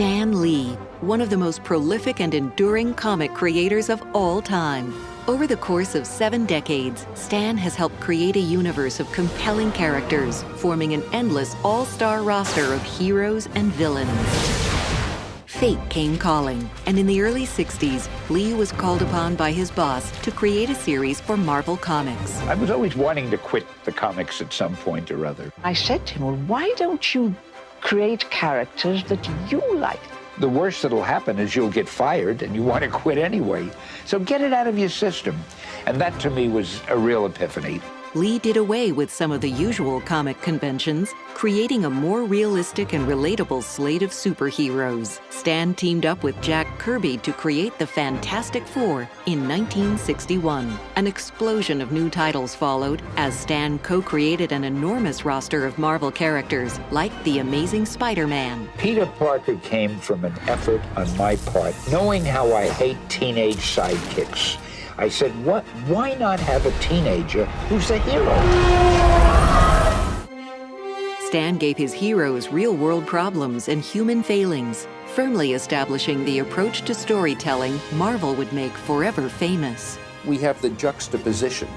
Stan Lee, one of the most prolific and enduring comic creators of all time. Over the course of 7 decades, Stan has helped create a universe of compelling characters, forming an endless all-star roster of heroes and villains. Fate came calling, and in the early 60s, Lee was called upon by his boss to create a series for Marvel Comics. I was always wanting to quit the comics at some point or other. I said to him, well, why don't you create characters that you like? The worst that'll happen is you'll get fired and you want to quit anyway. So get it out of your system. And that to me was a real epiphany. Lee did away with some of the usual comic conventions, creating a more realistic and relatable slate of superheroes. Stan teamed up with Jack Kirby to create the Fantastic Four in 1961. An explosion of new titles followed as Stan co-created an enormous roster of Marvel characters, like the Amazing Spider-Man. Peter Parker came from an effort on my part, knowing how I hate teenage sidekicks. I said, why not have a teenager who's a hero? Stan gave his heroes real-world problems and human failings, firmly establishing the approach to storytelling Marvel would make forever famous. We have the juxtaposition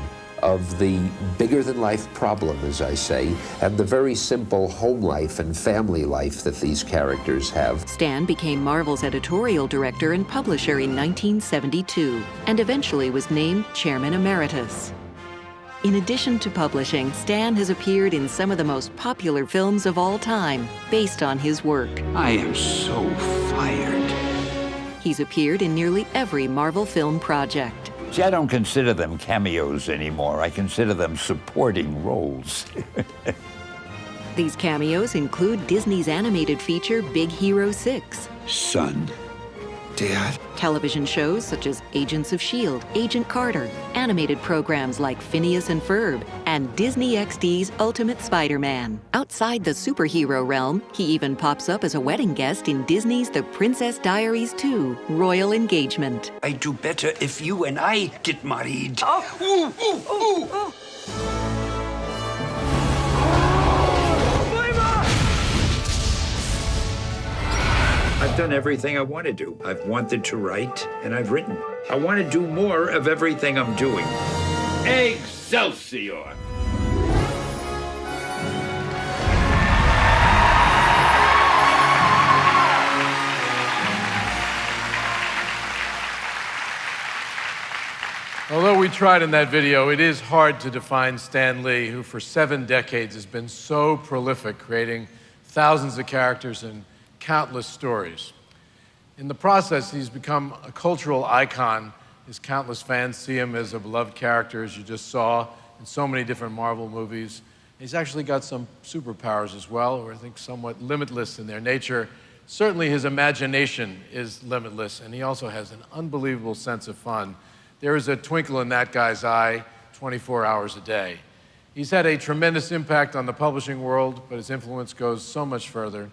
of the bigger-than-life problem, as I say, and the very simple home life and family life that these characters have. Stan became Marvel's editorial director and publisher in 1972, and eventually was named Chairman Emeritus. In addition to publishing, Stan has appeared in some of the most popular films of all time, based on his work. I am so fired. He's appeared in nearly every Marvel film project. See, I don't consider them cameos anymore. I consider them supporting roles. These cameos include Disney's animated feature Big Hero 6, Son, Dad. television shows such as Agents of S.H.I.E.L.D., Agent Carter, animated programs like Phineas and Ferb, and Disney XD's Ultimate Spider-Man. Outside the superhero realm, he even pops up as a wedding guest in Disney's The Princess Diaries 2, Royal Engagement. I do better if you and I get married. I've done everything I want to do. I've wanted to write, and I've written. I want to do more of everything I'm doing. Excelsior! Although we tried in that video, it is hard to define Stan Lee, who for 7 decades has been so prolific, creating thousands of characters and countless stories. In the process, he's become a cultural icon. His countless fans see him as a beloved character, as you just saw, in so many different Marvel movies. He's actually got some superpowers as well, or I think somewhat limitless in their nature. Certainly his imagination is limitless, and he also has an unbelievable sense of fun. There is a twinkle in that guy's eye 24 hours a day. He's had a tremendous impact on the publishing world, but his influence goes so much further.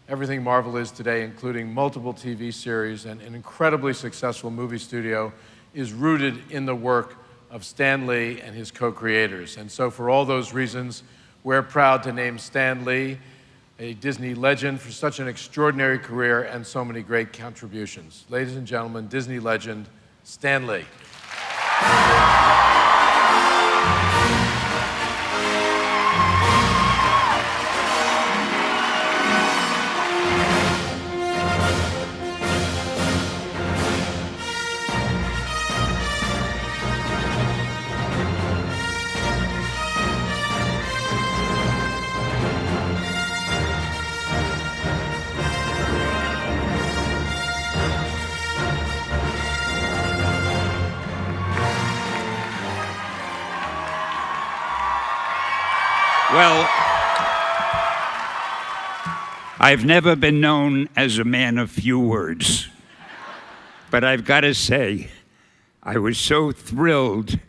Everything Marvel is today, including multiple TV series and an incredibly successful movie studio, is rooted in the work of Stan Lee and his co-creators. And so for all those reasons, we're proud to name Stan Lee a Disney legend for such an extraordinary career and so many great contributions. Ladies and gentlemen, Disney legend, Stan Lee. Well, I've never been known as a man of few words, but I've got to say, I was so thrilled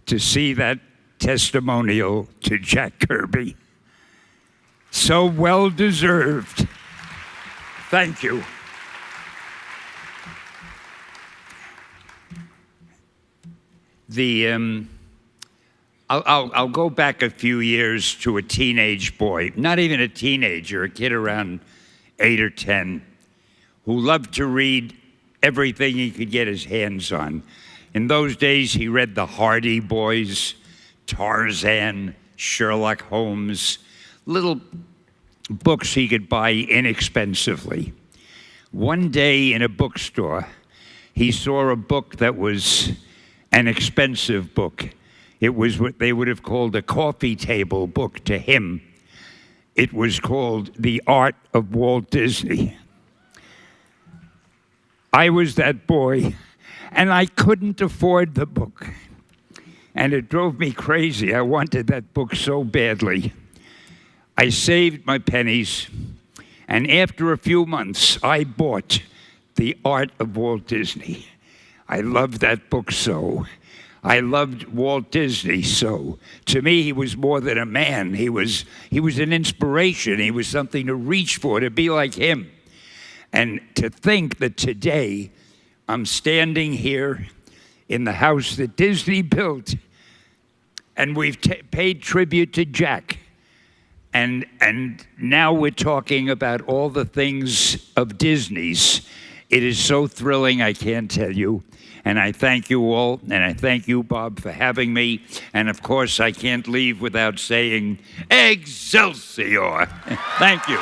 to see that testimonial to Jack Kirby. So well deserved. Thank you. I'll go back a few years to a teenage boy, not even a teenager, a kid around 8 or 10. who loved to read everything he could get his hands on. In those days, he read the Hardy Boys, Tarzan, Sherlock Holmes, little books he could buy inexpensively. One day in a bookstore, he saw a book that was an expensive book. It was what they would have called a coffee table book to him. It was called The Art of Walt Disney. I was that boy, and I couldn't afford the book. And it drove me crazy. I wanted that book so badly. I saved my pennies, and after a few months, I bought The Art of Walt Disney. I loved that book so. I loved Walt Disney so. To me, he was more than a man. He was an inspiration. He was something to reach for, to be like him. And to think that today I'm standing here in the house that Disney built, and we've paid tribute to Jack. And now we're talking about all the things of Disney's. It is so thrilling, I can't tell you. And I thank you all, and I thank you, Bob, for having me. And of course, I can't leave without saying, Excelsior! Thank you.